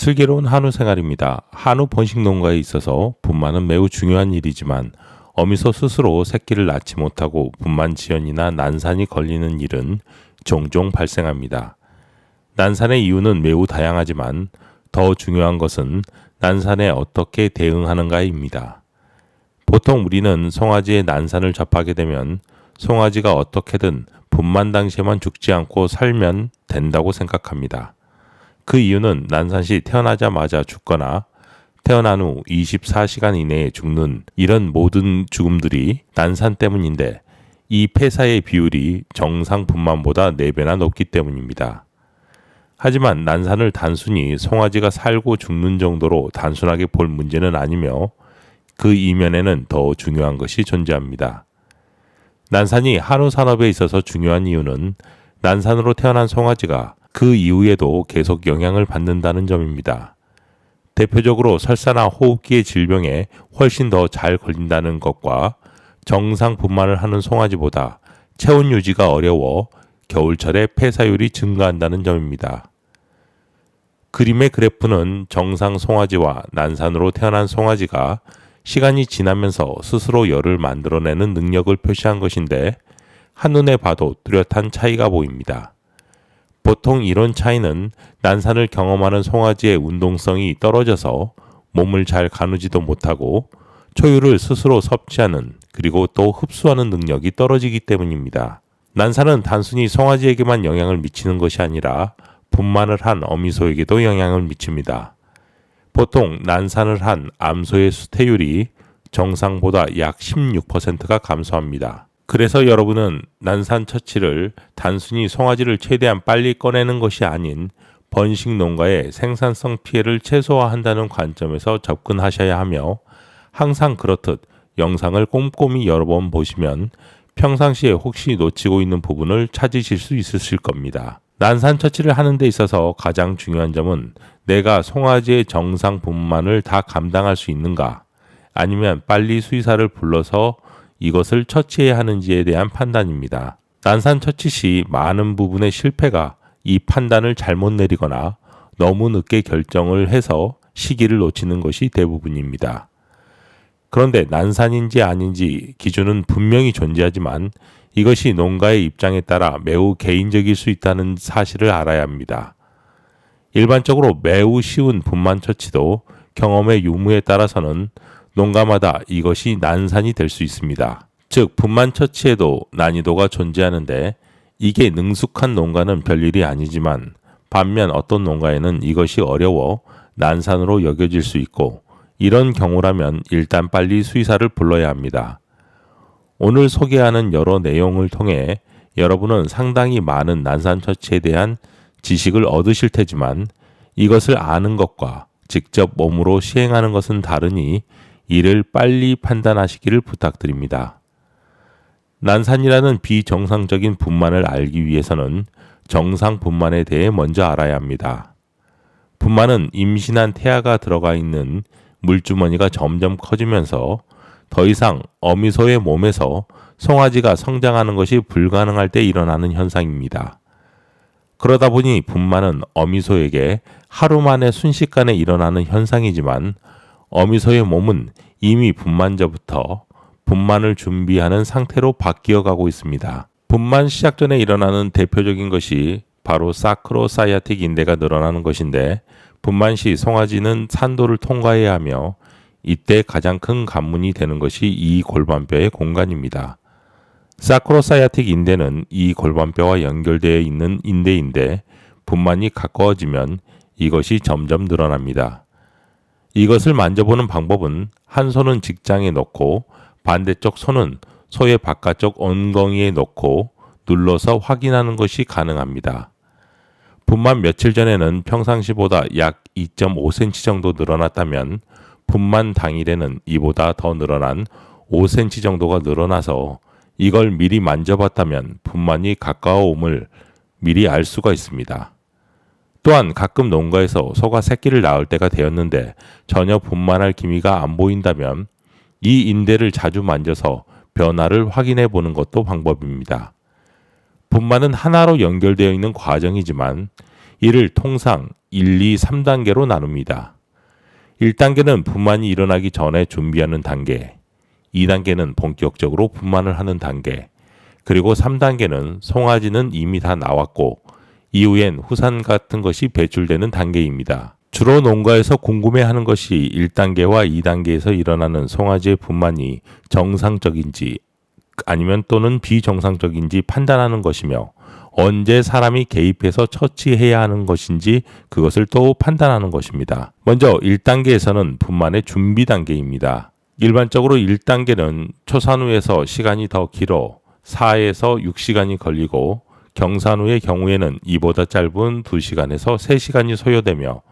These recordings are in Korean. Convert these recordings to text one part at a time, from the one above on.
슬기로운 한우 생활입니다. 한우 번식 농가에 있어서 분만은 매우 중요한 일이지만 어미소 스스로 새끼를 낳지 못하고 분만 지연이나 난산이 걸리는 일은 종종 발생합니다. 난산의 이유는 매우 다양하지만 더 중요한 것은 난산에 어떻게 대응하는가입니다. 보통 우리는 송아지의 난산을 접하게 되면 송아지가 어떻게든 분만 당시에만 죽지 않고 살면 된다고 생각합니다. 그 이유는 난산 시 태어나자마자 죽거나 태어난 후 24시간 이내에 죽는 이런 모든 죽음들이 난산 때문인데 이 폐사의 비율이 정상 분만보다 4배나 높기 때문입니다. 하지만 난산을 단순히 송아지가 살고 죽는 정도로 단순하게 볼 문제는 아니며 그 이면에는 더 중요한 것이 존재합니다. 난산이 한우 산업에 있어서 중요한 이유는 난산으로 태어난 송아지가 그 이후에도 계속 영향을 받는다는 점입니다. 대표적으로 설사나 호흡기의 질병에 훨씬 더 잘 걸린다는 것과 정상 분만을 하는 송아지보다 체온 유지가 어려워 겨울철에 폐사율이 증가한다는 점입니다. 그림의 그래프는 정상 송아지와 난산으로 태어난 송아지가 시간이 지나면서 스스로 열을 만들어내는 능력을 표시한 것인데 한눈에 봐도 뚜렷한 차이가 보입니다. 보통 이런 차이는 난산을 경험하는 송아지의 운동성이 떨어져서 몸을 잘 가누지도 못하고 초유를 스스로 섭취하는 그리고 또 흡수하는 능력이 떨어지기 때문입니다. 난산은 단순히 송아지에게만 영향을 미치는 것이 아니라 분만을 한 어미소에게도 영향을 미칩니다. 보통 난산을 한 암소의 수태율이 정상보다 약 16%가 감소합니다. 그래서 여러분은 난산 처치를 단순히 송아지를 최대한 빨리 꺼내는 것이 아닌 번식 농가의 생산성 피해를 최소화한다는 관점에서 접근하셔야 하며 항상 그렇듯 영상을 꼼꼼히 여러 번 보시면 평상시에 혹시 놓치고 있는 부분을 찾으실 수 있으실 겁니다. 난산 처치를 하는 데 있어서 가장 중요한 점은 내가 송아지의 정상 분만을 다 감당할 수 있는가 아니면 빨리 수의사를 불러서 이것을 처치해야 하는지에 대한 판단입니다. 난산 처치 시 많은 부분의 실패가 이 판단을 잘못 내리거나 너무 늦게 결정을 해서 시기를 놓치는 것이 대부분입니다. 그런데 난산인지 아닌지 기준은 분명히 존재하지만 이것이 농가의 입장에 따라 매우 개인적일 수 있다는 사실을 알아야 합니다. 일반적으로 매우 쉬운 분만 처치도 경험의 유무에 따라서는 농가마다 이것이 난산이 될 수 있습니다. 즉 분만 처치에도 난이도가 존재하는데 이게 능숙한 농가는 별일이 아니지만 반면 어떤 농가에는 이것이 어려워 난산으로 여겨질 수 있고 이런 경우라면 일단 빨리 수의사를 불러야 합니다. 오늘 소개하는 여러 내용을 통해 여러분은 상당히 많은 난산 처치에 대한 지식을 얻으실 테지만 이것을 아는 것과 직접 몸으로 시행하는 것은 다르니 이를 빨리 판단하시기를 부탁드립니다. 난산이라는 비정상적인 분만을 알기 위해서는 정상 분만에 대해 먼저 알아야 합니다. 분만은 임신한 태아가 들어가 있는 물주머니가 점점 커지면서 더 이상 어미소의 몸에서 송아지가 성장하는 것이 불가능할 때 일어나는 현상입니다. 그러다 보니 분만은 어미소에게 하루 만에 순식간에 일어나는 현상이지만 어미소의 몸은 이미 분만 전부터 분만을 준비하는 상태로 바뀌어 가고 있습니다. 분만 시작 전에 일어나는 대표적인 것이 바로 사크로사이아틱 인대가 늘어나는 것인데 분만 시 송아지는 산도를 통과해야 하며 이때 가장 큰 관문이 되는 것이 이 골반뼈의 공간입니다. 사크로사이아틱 인대는 이 골반뼈와 연결되어 있는 인대인데 분만이 가까워지면 이것이 점점 늘어납니다. 이것을 만져보는 방법은 한 손은 직장에 넣고 반대쪽 손은 소의 바깥쪽 엉덩이에 넣고 눌러서 확인하는 것이 가능합니다. 분만 며칠 전에는 평상시보다 약 2.5cm 정도 늘어났다면 분만 당일에는 이보다 더 늘어난 5cm 정도가 늘어나서 이걸 미리 만져봤다면 분만이 가까워옴을 미리 알 수가 있습니다. 또한 가끔 농가에서 소가 새끼를 낳을 때가 되었는데 전혀 분만할 기미가 안 보인다면 이 인대를 자주 만져서 변화를 확인해 보는 것도 방법입니다. 분만은 하나로 연결되어 있는 과정이지만 이를 통상 1, 2, 3단계로 나눕니다. 1단계는 분만이 일어나기 전에 준비하는 단계, 2단계는 본격적으로 분만을 하는 단계, 그리고 3단계는 송아지는 이미 다 나왔고 이후엔 후산 같은 것이 배출되는 단계입니다. 주로 농가에서 궁금해하는 것이 1단계와 2단계에서 일어나는 송아지의 분만이 정상적인지 아니면 또는 비정상적인지 판단하는 것이며 언제 사람이 개입해서 처치해야 하는 것인지 그것을 또 판단하는 것입니다. 먼저 1단계에서는 분만의 준비 단계입니다. 일반적으로 1단계는 초산후에서 시간이 더 길어 4에서 6시간이 걸리고 경산후의 경우에는 이보다 짧은 2시간에서 3시간이 소요되며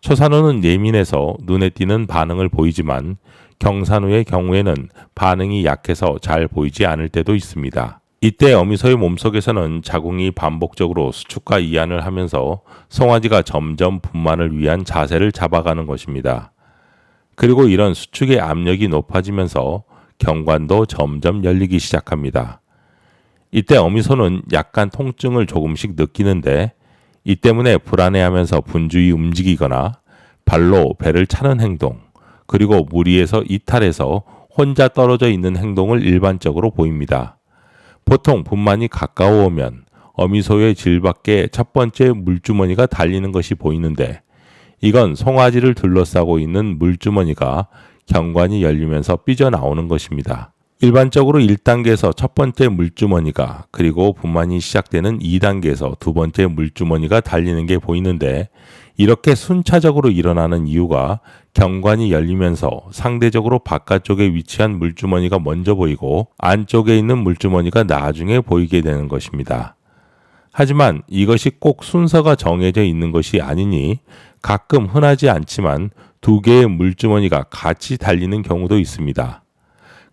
초산후는 예민해서 눈에 띄는 반응을 보이지만 경산후의 경우에는 반응이 약해서 잘 보이지 않을 때도 있습니다. 이때 어미소의 몸속에서는 자궁이 반복적으로 수축과 이완을 하면서 송아지가 점점 분만을 위한 자세를 잡아가는 것입니다. 그리고 이런 수축의 압력이 높아지면서 경관도 점점 열리기 시작합니다. 이때 어미소는 약간 통증을 조금씩 느끼는데 이 때문에 불안해하면서 분주히 움직이거나 발로 배를 차는 행동, 그리고 무리해서 이탈해서 혼자 떨어져 있는 행동을 일반적으로 보입니다. 보통 분만이 가까워오면 어미소의 질 밖에 첫 번째 물주머니가 달리는 것이 보이는데 이건 송아지를 둘러싸고 있는 물주머니가 경관이 열리면서 삐져나오는 것입니다. 일반적으로 1단계에서 첫 번째 물주머니가 그리고 분만이 시작되는 2단계에서 두 번째 물주머니가 달리는 게 보이는데 이렇게 순차적으로 일어나는 이유가 경관이 열리면서 상대적으로 바깥쪽에 위치한 물주머니가 먼저 보이고 안쪽에 있는 물주머니가 나중에 보이게 되는 것입니다. 하지만 이것이 꼭 순서가 정해져 있는 것이 아니니 가끔 흔하지 않지만 두 개의 물주머니가 같이 달리는 경우도 있습니다.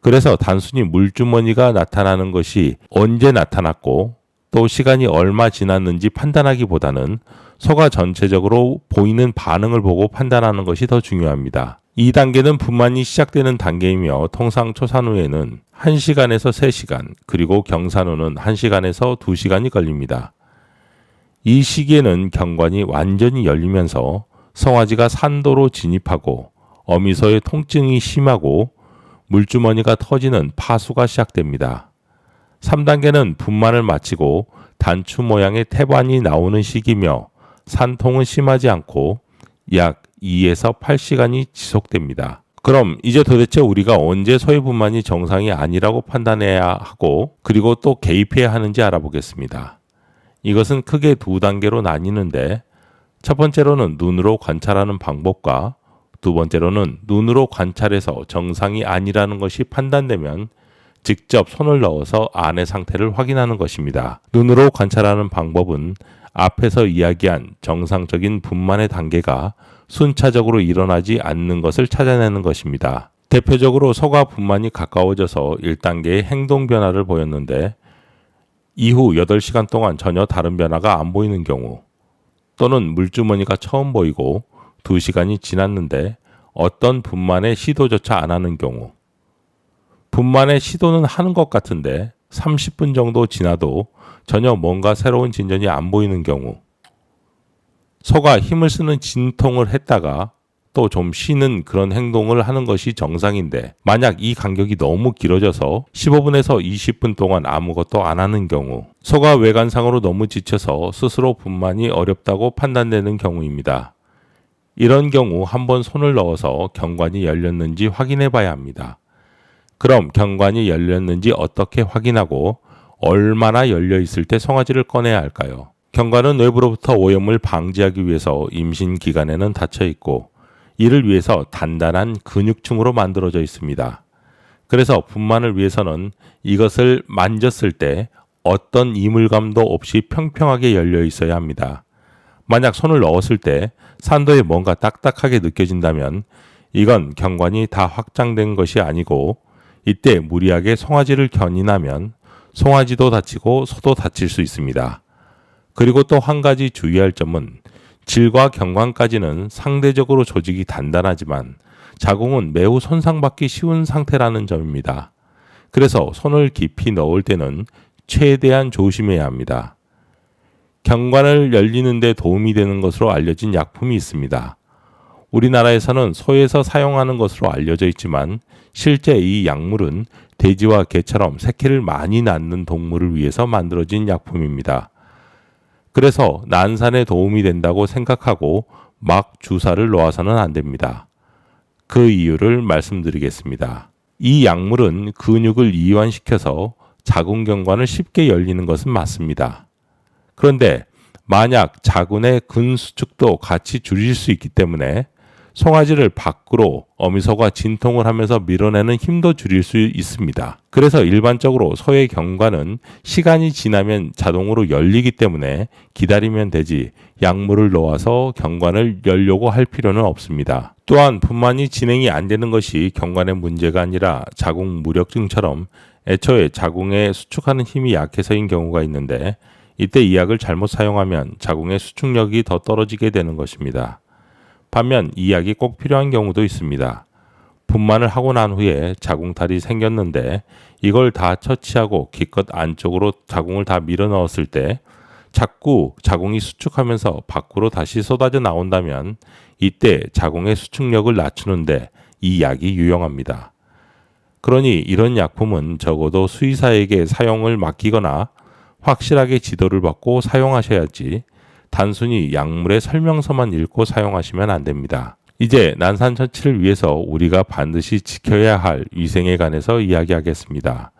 그래서 단순히 물주머니가 나타나는 것이 언제 나타났고 또 시간이 얼마 지났는지 판단하기보다는 소가 전체적으로 보이는 반응을 보고 판단하는 것이 더 중요합니다. 2단계는 분만이 시작되는 단계이며 통상 초산후에는 1시간에서 3시간 그리고 경산후는 1시간에서 2시간이 걸립니다. 이 시기에는 경관이 완전히 열리면서 송아지가 산도로 진입하고 어미소의 통증이 심하고 물주머니가 터지는 파수가 시작됩니다. 3단계는 분만을 마치고 단추 모양의 태반이 나오는 시기며 산통은 심하지 않고 약 2에서 8시간이 지속됩니다. 그럼 이제 도대체 우리가 언제 소의 분만이 정상이 아니라고 판단해야 하고 그리고 또 개입해야 하는지 알아보겠습니다. 이것은 크게 두 단계로 나뉘는데 첫 번째로는 눈으로 관찰하는 방법과 두 번째로는 눈으로 관찰해서 정상이 아니라는 것이 판단되면 직접 손을 넣어서 안의 상태를 확인하는 것입니다. 눈으로 관찰하는 방법은 앞에서 이야기한 정상적인 분만의 단계가 순차적으로 일어나지 않는 것을 찾아내는 것입니다. 대표적으로 소가 분만이 가까워져서 1단계의 행동 변화를 보였는데 이후 8시간 동안 전혀 다른 변화가 안 보이는 경우 또는 물주머니가 처음 보이고 2시간이 지났는데 어떤 분만의 시도조차 안 하는 경우 분만의 시도는 하는 것 같은데 30분 정도 지나도 전혀 뭔가 새로운 진전이 안 보이는 경우 소가 힘을 쓰는 진통을 했다가 또 좀 쉬는 그런 행동을 하는 것이 정상인데 만약 이 간격이 너무 길어져서 15분에서 20분 동안 아무것도 안 하는 경우 소가 외관상으로 너무 지쳐서 스스로 분만이 어렵다고 판단되는 경우입니다. 이런 경우 한번 손을 넣어서 경관이 열렸는지 확인해 봐야 합니다. 그럼 경관이 열렸는지 어떻게 확인하고 얼마나 열려 있을 때 송아지를 꺼내야 할까요? 경관은 외부로부터 오염을 방지하기 위해서 임신 기간에는 닫혀 있고 이를 위해서 단단한 근육층으로 만들어져 있습니다. 그래서 분만을 위해서는 이것을 만졌을 때 어떤 이물감도 없이 평평하게 열려 있어야 합니다. 만약 손을 넣었을 때 산도에 뭔가 딱딱하게 느껴진다면 이건 경관이 다 확장된 것이 아니고 이때 무리하게 송아지를 견인하면 송아지도 다치고 소도 다칠 수 있습니다. 그리고 또 한 가지 주의할 점은 질과 경관까지는 상대적으로 조직이 단단하지만 자궁은 매우 손상받기 쉬운 상태라는 점입니다. 그래서 손을 깊이 넣을 때는 최대한 조심해야 합니다. 경관을 열리는 데 도움이 되는 것으로 알려진 약품이 있습니다. 우리나라에서는 소에서 사용하는 것으로 알려져 있지만 실제 이 약물은 돼지와 개처럼 새끼를 많이 낳는 동물을 위해서 만들어진 약품입니다. 그래서 난산에 도움이 된다고 생각하고 막 주사를 놓아서는 안 됩니다. 그 이유를 말씀드리겠습니다. 이 약물은 근육을 이완시켜서 자궁경관을 쉽게 열리는 것은 맞습니다. 그런데 만약 자궁의 근수축도 같이 줄일 수 있기 때문에 송아지를 밖으로 어미소가 진통을 하면서 밀어내는 힘도 줄일 수 있습니다. 그래서 일반적으로 소의 경관은 시간이 지나면 자동으로 열리기 때문에 기다리면 되지 약물을 놓아서 경관을 열려고 할 필요는 없습니다. 또한 분만이 진행이 안 되는 것이 경관의 문제가 아니라 자궁 무력증처럼 애초에 자궁에 수축하는 힘이 약해서인 경우가 있는데 이때 이 약을 잘못 사용하면 자궁의 수축력이 더 떨어지게 되는 것입니다. 반면 이 약이 꼭 필요한 경우도 있습니다. 분만을 하고 난 후에 자궁탈이 생겼는데 이걸 다 처치하고 기껏 안쪽으로 자궁을 다 밀어 넣었을 때 자꾸 자궁이 수축하면서 밖으로 다시 쏟아져 나온다면 이때 자궁의 수축력을 낮추는데 이 약이 유용합니다. 그러니 이런 약품은 적어도 수의사에게 사용을 맡기거나 확실하게 지도를 받고 사용하셔야지 단순히 약물의 설명서만 읽고 사용하시면 안 됩니다. 이제 난산 처치를 위해서 우리가 반드시 지켜야 할 위생에 관해서 이야기하겠습니다.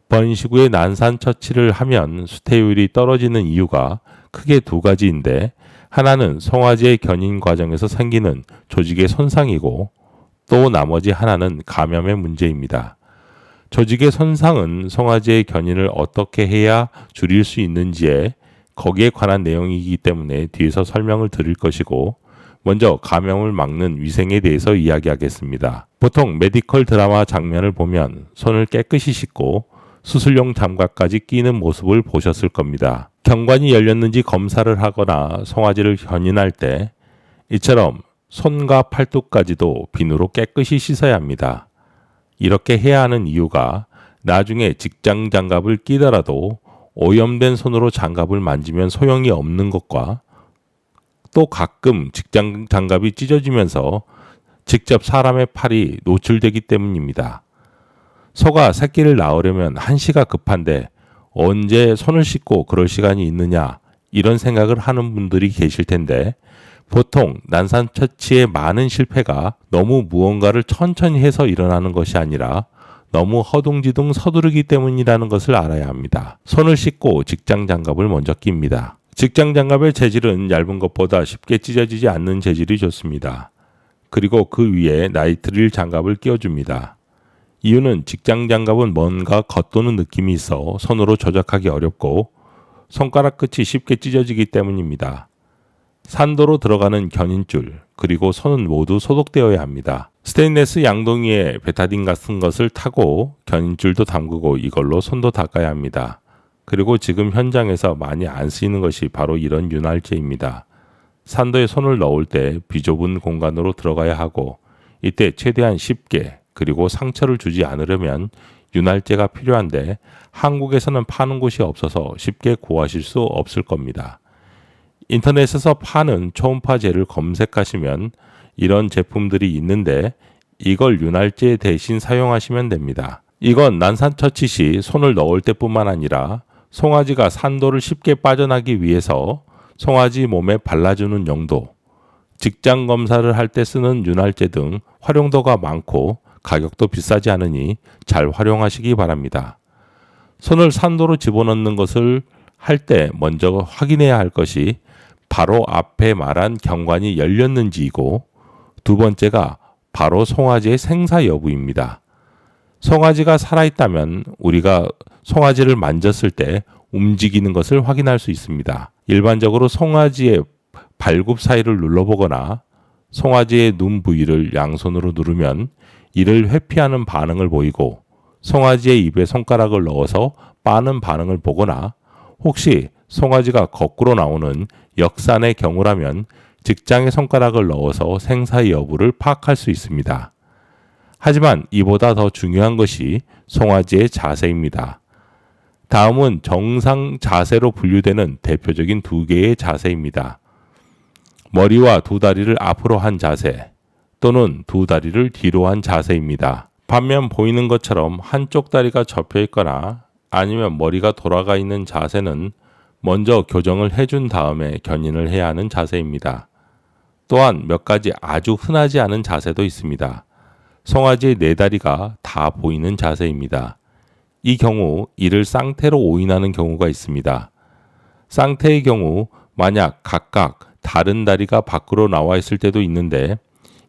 번식 후에 난산 처치를 하면 수태율이 떨어지는 이유가 크게 두 가지인데 하나는 송아지의 견인 과정에서 생기는 조직의 손상이고 또 나머지 하나는 감염의 문제입니다. 조직의 손상은 송아지의 견인을 어떻게 해야 줄일 수 있는지에 거기에 관한 내용이기 때문에 뒤에서 설명을 드릴 것이고 먼저 감염을 막는 위생에 대해서 이야기하겠습니다. 보통 메디컬 드라마 장면을 보면 손을 깨끗이 씻고 수술용 장갑까지 끼는 모습을 보셨을 겁니다. 경관이 열렸는지 검사를 하거나 송아지를 견인할 때 이처럼 손과 팔뚝까지도 비누로 깨끗이 씻어야 합니다. 이렇게 해야 하는 이유가 나중에 직장 장갑을 끼더라도 오염된 손으로 장갑을 만지면 소용이 없는 것과 또 가끔 직장 장갑이 찢어지면서 직접 사람의 팔이 노출되기 때문입니다. 소가 새끼를 낳으려면 한시가 급한데 언제 손을 씻고 그럴 시간이 있느냐 이런 생각을 하는 분들이 계실 텐데 보통 난산 처치의 많은 실패가 너무 무언가를 천천히 해서 일어나는 것이 아니라 너무 허둥지둥 서두르기 때문이라는 것을 알아야 합니다. 손을 씻고 직장 장갑을 먼저 낍니다. 직장 장갑의 재질은 얇은 것보다 쉽게 찢어지지 않는 재질이 좋습니다. 그리고 그 위에 나이트릴 장갑을 끼워줍니다. 이유는 직장 장갑은 뭔가 겉도는 느낌이 있어 손으로 조작하기 어렵고 손가락 끝이 쉽게 찢어지기 때문입니다. 산도로 들어가는 견인줄 그리고 손은 모두 소독되어야 합니다. 스테인레스 양동이에 베타딘 같은 것을 타고 견인줄도 담그고 이걸로 손도 닦아야 합니다. 그리고 지금 현장에서 많이 안 쓰이는 것이 바로 이런 윤활제입니다. 산도에 손을 넣을 때 비좁은 공간으로 들어가야 하고 이때 최대한 쉽게 그리고 상처를 주지 않으려면 윤활제가 필요한데 한국에서는 파는 곳이 없어서 쉽게 구하실 수 없을 겁니다. 인터넷에서 파는 초음파제를 검색하시면 이런 제품들이 있는데 이걸 윤활제 대신 사용하시면 됩니다. 이건 난산 처치 시 손을 넣을 때뿐만 아니라 송아지가 산도를 쉽게 빠져나기 위해서 송아지 몸에 발라주는 용도, 직장 검사를 할 때 쓰는 윤활제 등 활용도가 많고 가격도 비싸지 않으니 잘 활용하시기 바랍니다. 손을 산도로 집어넣는 것을 할 때 먼저 확인해야 할 것이 바로 앞에 말한 경관이 열렸는지이고 두 번째가 바로 송아지의 생사 여부입니다. 송아지가 살아있다면 우리가 송아지를 만졌을 때 움직이는 것을 확인할 수 있습니다. 일반적으로 송아지의 발굽 사이를 눌러보거나 송아지의 눈 부위를 양손으로 누르면 이를 회피하는 반응을 보이고 송아지의 입에 손가락을 넣어서 빠는 반응을 보거나 혹시 송아지가 거꾸로 나오는 역산의 경우라면 직장에 손가락을 넣어서 생사 여부를 파악할 수 있습니다. 하지만 이보다 더 중요한 것이 송아지의 자세입니다. 다음은 정상 자세로 분류되는 대표적인 두 개의 자세입니다. 머리와 두 다리를 앞으로 한 자세 또는 두 다리를 뒤로 한 자세입니다. 반면 보이는 것처럼 한쪽 다리가 접혀 있거나 아니면 머리가 돌아가 있는 자세는 먼저 교정을 해준 다음에 견인을 해야 하는 자세입니다. 또한 몇 가지 아주 흔하지 않은 자세도 있습니다. 송아지의 네 다리가 다 보이는 자세입니다. 이 경우 이를 쌍태로 오인하는 경우가 있습니다. 쌍태의 경우 만약 각각 다른 다리가 밖으로 나와 있을 때도 있는데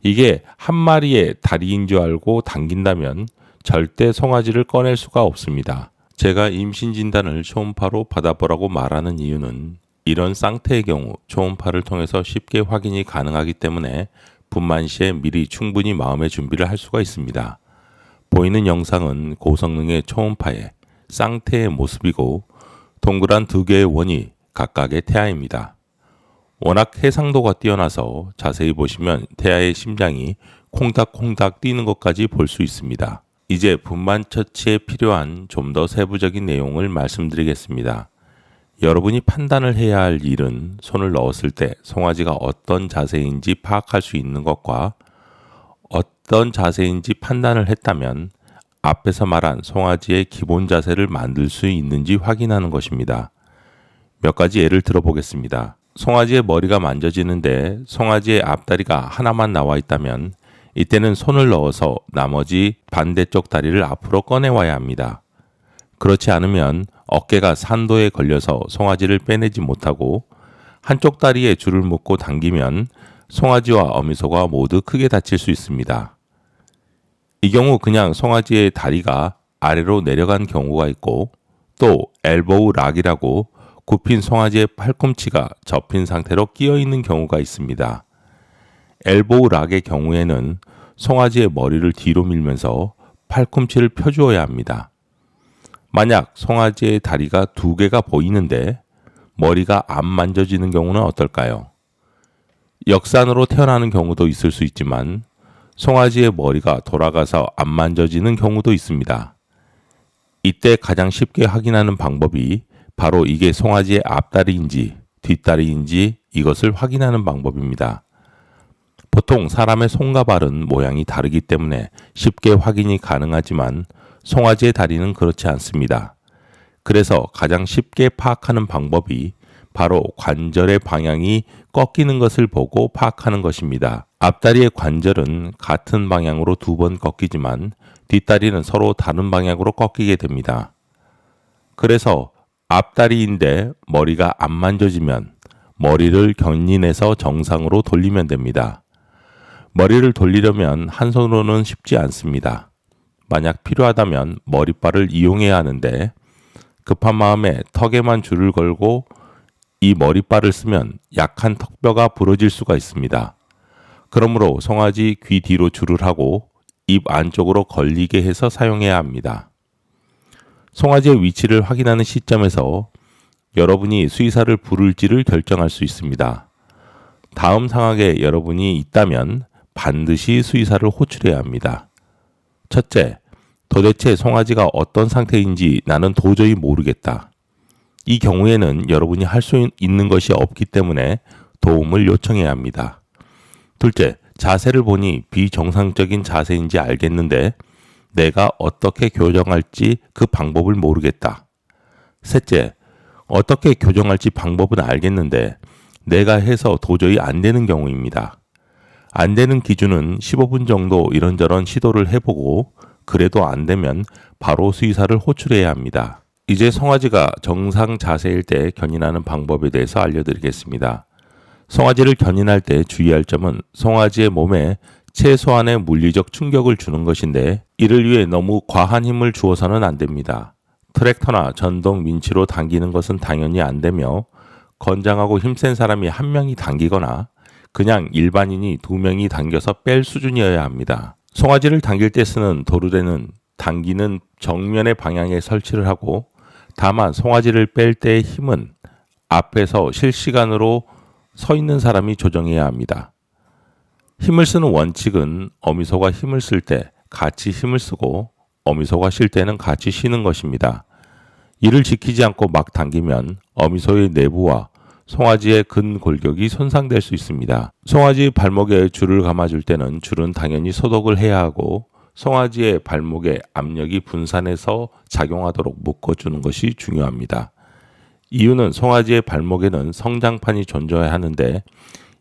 이게 한 마리의 다리인 줄 알고 당긴다면 절대 송아지를 꺼낼 수가 없습니다. 제가 임신 진단을 초음파로 받아보라고 말하는 이유는 이런 쌍태의 경우 초음파를 통해서 쉽게 확인이 가능하기 때문에 분만 시에 미리 충분히 마음의 준비를 할 수가 있습니다. 보이는 영상은 고성능의 초음파의 쌍태의 모습이고 동그란 두 개의 원이 각각의 태아입니다. 워낙 해상도가 뛰어나서 자세히 보시면 태아의 심장이 콩닥콩닥 뛰는 것까지 볼 수 있습니다. 이제 분만 처치에 필요한 좀 더 세부적인 내용을 말씀드리겠습니다. 여러분이 판단을 해야 할 일은 손을 넣었을 때 송아지가 어떤 자세인지 파악할 수 있는 것과 어떤 자세인지 판단을 했다면 앞에서 말한 송아지의 기본 자세를 만들 수 있는지 확인하는 것입니다. 몇 가지 예를 들어보겠습니다. 송아지의 머리가 만져지는데 송아지의 앞다리가 하나만 나와 있다면 이때는 손을 넣어서 나머지 반대쪽 다리를 앞으로 꺼내와야 합니다. 그렇지 않으면 어깨가 산도에 걸려서 송아지를 빼내지 못하고 한쪽 다리에 줄을 묶고 당기면 송아지와 어미소가 모두 크게 다칠 수 있습니다. 이 경우 그냥 송아지의 다리가 아래로 내려간 경우가 있고 또 엘보우 락이라고 굽힌 송아지의 팔꿈치가 접힌 상태로 끼어 있는 경우가 있습니다. 엘보우 락의 경우에는 송아지의 머리를 뒤로 밀면서 팔꿈치를 펴주어야 합니다. 만약 송아지의 다리가 두 개가 보이는데 머리가 안 만져지는 경우는 어떨까요? 역산으로 태어나는 경우도 있을 수 있지만 송아지의 머리가 돌아가서 안 만져지는 경우도 있습니다. 이때 가장 쉽게 확인하는 방법이 바로 이게 송아지의 앞다리인지 뒷다리인지 이것을 확인하는 방법입니다. 보통 사람의 손과 발은 모양이 다르기 때문에 쉽게 확인이 가능하지만 송아지의 다리는 그렇지 않습니다. 그래서 가장 쉽게 파악하는 방법이 바로 관절의 방향이 꺾이는 것을 보고 파악하는 것입니다. 앞다리의 관절은 같은 방향으로 두 번 꺾이지만 뒷다리는 서로 다른 방향으로 꺾이게 됩니다. 그래서 앞다리인데 머리가 안 만져지면 머리를 견인해서 정상으로 돌리면 됩니다. 머리를 돌리려면 한 손으로는 쉽지 않습니다. 만약 필요하다면 머리빨을 이용해야 하는데 급한 마음에 턱에만 줄을 걸고 이 머리빨을 쓰면 약한 턱뼈가 부러질 수가 있습니다. 그러므로 송아지 귀 뒤로 줄을 하고 입 안쪽으로 걸리게 해서 사용해야 합니다. 송아지의 위치를 확인하는 시점에서 여러분이 수의사를 부를지를 결정할 수 있습니다. 다음 상황에 여러분이 있다면 반드시 수의사를 호출해야 합니다. 첫째, 도대체 송아지가 어떤 상태인지 나는 도저히 모르겠다. 이 경우에는 여러분이 할 수 있는 것이 없기 때문에 도움을 요청해야 합니다. 둘째, 자세를 보니 비정상적인 자세인지 알겠는데 내가 어떻게 교정할지 그 방법을 모르겠다. 셋째, 어떻게 교정할지 방법은 알겠는데 내가 해서 도저히 안 되는 경우입니다. 안 되는 기준은 15분 정도 이런저런 시도를 해보고 그래도 안 되면 바로 수의사를 호출해야 합니다. 이제 송아지가 정상 자세일 때 견인하는 방법에 대해서 알려드리겠습니다. 송아지를 견인할 때 주의할 점은 송아지의 몸에 최소한의 물리적 충격을 주는 것인데 이를 위해 너무 과한 힘을 주어서는 안 됩니다. 트랙터나 전동 민치로 당기는 것은 당연히 안 되며 건장하고 힘센 사람이 한 명이 당기거나 그냥 일반인이 두 명이 당겨서 뺄 수준이어야 합니다. 송아지를 당길 때 쓰는 도르래는 당기는 정면의 방향에 설치를 하고 다만 송아지를 뺄 때의 힘은 앞에서 실시간으로 서 있는 사람이 조정해야 합니다. 힘을 쓰는 원칙은 어미소가 힘을 쓸 때 같이 힘을 쓰고 어미소가 쉴 때는 같이 쉬는 것입니다. 이를 지키지 않고 막 당기면 어미소의 내부와 송아지의 근골격이 손상될 수 있습니다. 송아지 발목에 줄을 감아줄 때는 줄은 당연히 소독을 해야 하고 송아지의 발목에 압력이 분산해서 작용하도록 묶어주는 것이 중요합니다. 이유는 송아지의 발목에는 성장판이 존재해야 하는데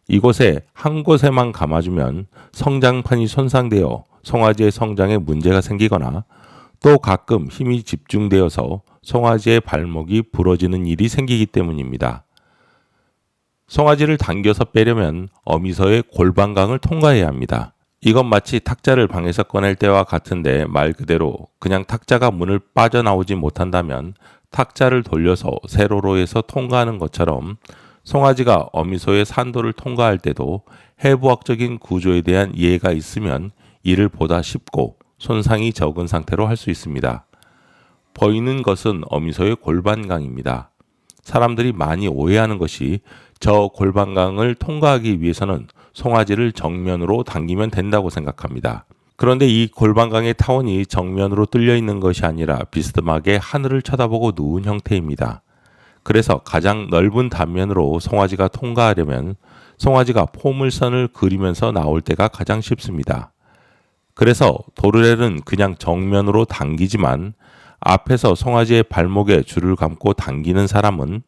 이곳에 한 곳에만 감아주면 성장판이 손상되어 송아지의 성장에 문제가 생기거나 또 가끔 힘이 집중되어서 송아지의 발목이 부러지는 일이 생기기 때문입니다. 송아지를 당겨서 빼려면 어미소의 골반강을 통과해야 합니다. 이건 마치 탁자를 방에서 꺼낼 때와 같은데 말 그대로 그냥 탁자가 문을 빠져나오지 못한다면 탁자를 돌려서 세로로 해서 통과하는 것처럼 송아지가 어미소의 산도를 통과할 때도 해부학적인 구조에 대한 이해가 있으면 이를 보다 쉽고 손상이 적은 상태로 할 수 있습니다. 보이는 것은 어미소의 골반강입니다. 사람들이 많이 오해하는 것이 저 골반강을 통과하기 위해서는 송아지를 정면으로 당기면 된다고 생각합니다. 그런데 이 골반강의 타원이 정면으로 뚫려 있는 것이 아니라 비스듬하게 하늘을 쳐다보고 누운 형태입니다. 그래서 가장 넓은 단면으로 송아지가 통과하려면 송아지가 포물선을 그리면서 나올 때가 가장 쉽습니다. 그래서 도르래는 그냥 정면으로 당기지만 앞에서 송아지의 발목에 줄을 감고 당기는 사람은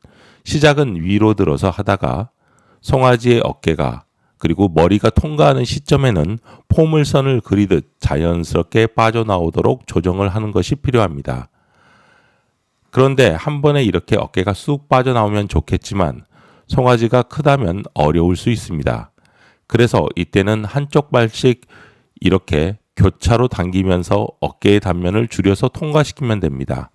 시작은 위로 들어서 하다가 송아지의 어깨가 그리고 머리가 통과하는 시점에는 포물선을 그리듯 자연스럽게 빠져나오도록 조정을 하는 것이 필요합니다. 그런데 한 번에 이렇게 어깨가 쑥 빠져나오면 좋겠지만 송아지가 크다면 어려울 수 있습니다. 그래서 이때는 한쪽 발씩 이렇게 교차로 당기면서 어깨의 단면을 줄여서 통과시키면 됩니다.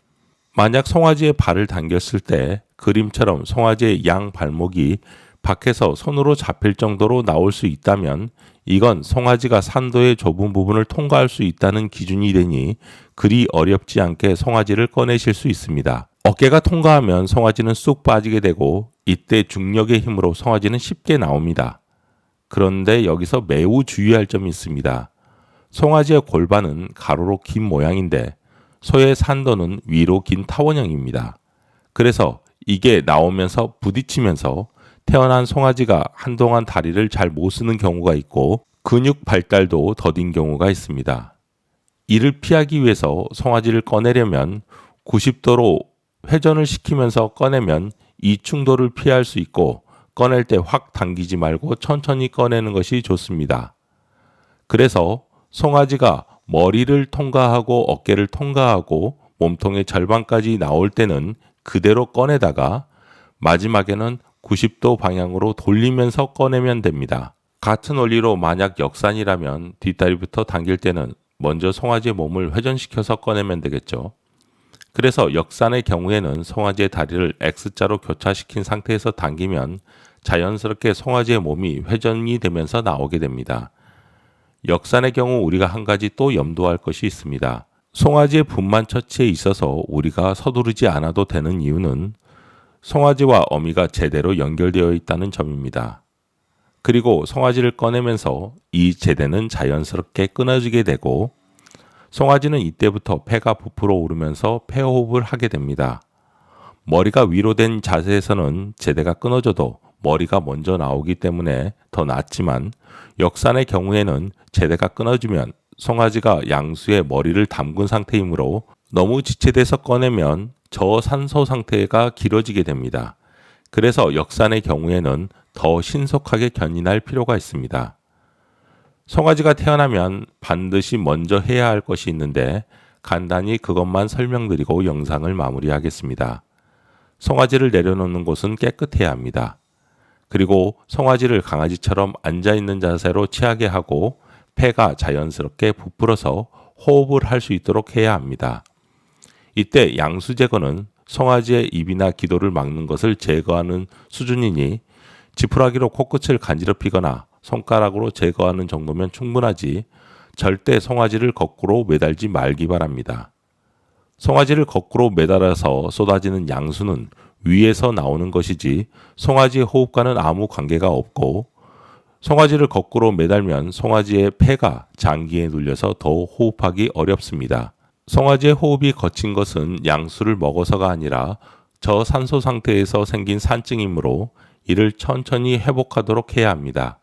만약 송아지의 발을 당겼을 때 그림처럼 송아지의 양 발목이 밖에서 손으로 잡힐 정도로 나올 수 있다면 이건 송아지가 산도의 좁은 부분을 통과할 수 있다는 기준이 되니 그리 어렵지 않게 송아지를 꺼내실 수 있습니다. 어깨가 통과하면 송아지는 쑥 빠지게 되고 이때 중력의 힘으로 송아지는 쉽게 나옵니다. 그런데 여기서 매우 주의할 점이 있습니다. 송아지의 골반은 가로로 긴 모양인데 소의 산도는 위로 긴 타원형입니다. 그래서 이게 나오면서 부딪히면서 태어난 송아지가 한동안 다리를 잘 못 쓰는 경우가 있고 근육 발달도 더딘 경우가 있습니다. 이를 피하기 위해서 송아지를 꺼내려면 90도로 회전을 시키면서 꺼내면 이 충돌을 피할 수 있고 꺼낼 때 확 당기지 말고 천천히 꺼내는 것이 좋습니다. 그래서 송아지가 머리를 통과하고 어깨를 통과하고 몸통의 절반까지 나올 때는 그대로 꺼내다가 마지막에는 90도 방향으로 돌리면서 꺼내면 됩니다. 같은 원리로 만약 역산이라면 뒷다리부터 당길 때는 먼저 송아지의 몸을 회전시켜서 꺼내면 되겠죠. 그래서 역산의 경우에는 송아지의 다리를 X자로 교차시킨 상태에서 당기면 자연스럽게 송아지의 몸이 회전이 되면서 나오게 됩니다. 역산의 경우 우리가 한 가지 또 염두할 것이 있습니다. 송아지의 분만 처치에 있어서 우리가 서두르지 않아도 되는 이유는 송아지와 어미가 제대로 연결되어 있다는 점입니다. 그리고 송아지를 꺼내면서 이 제대는 자연스럽게 끊어지게 되고 송아지는 이때부터 폐가 부풀어 오르면서 폐호흡을 하게 됩니다. 머리가 위로 된 자세에서는 제대가 끊어져도 머리가 먼저 나오기 때문에 더 낫지만 역산의 경우에는 제대가 끊어지면 송아지가 양수에 머리를 담근 상태이므로 너무 지체돼서 꺼내면 저산소 상태가 길어지게 됩니다. 그래서 역산의 경우에는 더 신속하게 견인할 필요가 있습니다. 송아지가 태어나면 반드시 먼저 해야 할 것이 있는데 간단히 그것만 설명드리고 영상을 마무리하겠습니다. 송아지를 내려놓는 곳은 깨끗해야 합니다. 그리고 송아지를 강아지처럼 앉아있는 자세로 취하게 하고 폐가 자연스럽게 부풀어서 호흡을 할 수 있도록 해야 합니다. 이때 양수 제거는 송아지의 입이나 기도를 막는 것을 제거하는 수준이니 지푸라기로 코끝을 간지럽히거나 손가락으로 제거하는 정도면 충분하지 절대 송아지를 거꾸로 매달지 말기 바랍니다. 송아지를 거꾸로 매달아서 쏟아지는 양수는 위에서 나오는 것이지 송아지의 호흡과는 아무 관계가 없고 송아지를 거꾸로 매달면 송아지의 폐가 장기에 눌려서 더욱 호흡하기 어렵습니다. 송아지의 호흡이 거친 것은 양수를 먹어서가 아니라 저산소 상태에서 생긴 산증이므로 이를 천천히 회복하도록 해야 합니다.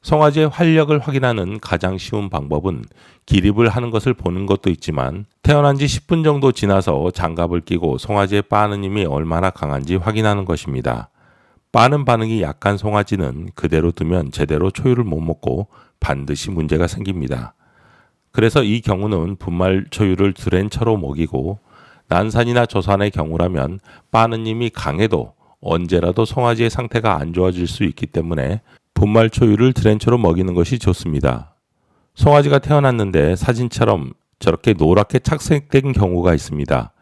송아지의 활력을 확인하는 가장 쉬운 방법은 기립을 하는 것을 보는 것도 있지만 태어난 지 10분 정도 지나서 장갑을 끼고 송아지의 빠는 힘이 얼마나 강한지 확인하는 것입니다. 빠는 반응이 약한 송아지는 그대로 두면 제대로 초유를 못 먹고 반드시 문제가 생깁니다. 그래서 이 경우는 분말 초유를 드렌처로 먹이고 난산이나 저산의 경우라면 빠는 힘이 강해도 언제라도 송아지의 상태가 안 좋아질 수 있기 때문에 분말 초유를 드렌처로 먹이는 것이 좋습니다. 송아지가 태어났는데 사진처럼 저렇게 노랗게 착색된 경우가 있습니다.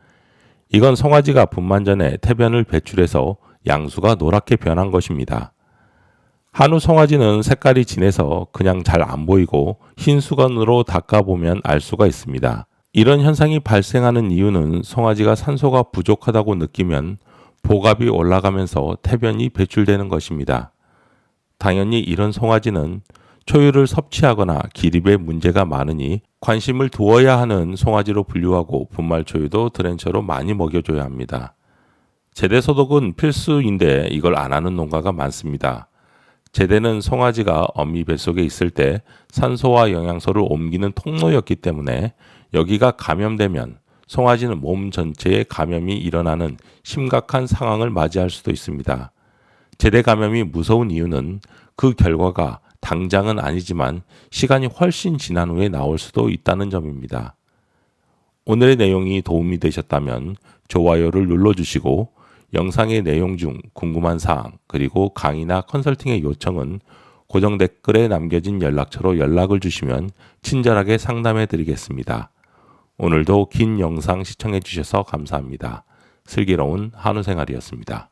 이건 송아지가 분만 전에 태변을 배출해서 양수가 노랗게 변한 것입니다. 한우 송아지는 색깔이 진해서 그냥 잘 안 보이고 흰 수건으로 닦아보면 알 수가 있습니다. 이런 현상이 발생하는 이유는 송아지가 산소가 부족하다고 느끼면 복압이 올라가면서 태변이 배출되는 것입니다. 당연히 이런 송아지는 초유를 섭취하거나 기립에 문제가 많으니 관심을 두어야 하는 송아지로 분류하고 분말 초유도 드렌처로 많이 먹여줘야 합니다. 제대 소독은 필수인데 이걸 안 하는 농가가 많습니다. 제대는 송아지가 어미 뱃속에 있을 때 산소와 영양소를 옮기는 통로였기 때문에 여기가 감염되면 송아지는 몸 전체에 감염이 일어나는 심각한 상황을 맞이할 수도 있습니다. 제대 감염이 무서운 이유는 그 결과가 당장은 아니지만 시간이 훨씬 지난 후에 나올 수도 있다는 점입니다. 오늘의 내용이 도움이 되셨다면 좋아요를 눌러주시고 영상의 내용 중 궁금한 사항 그리고 강의나 컨설팅의 요청은 고정 댓글에 남겨진 연락처로 연락을 주시면 친절하게 상담해 드리겠습니다. 오늘도 긴 영상 시청해 주셔서 감사합니다. 슬기로운 한우생활이었습니다.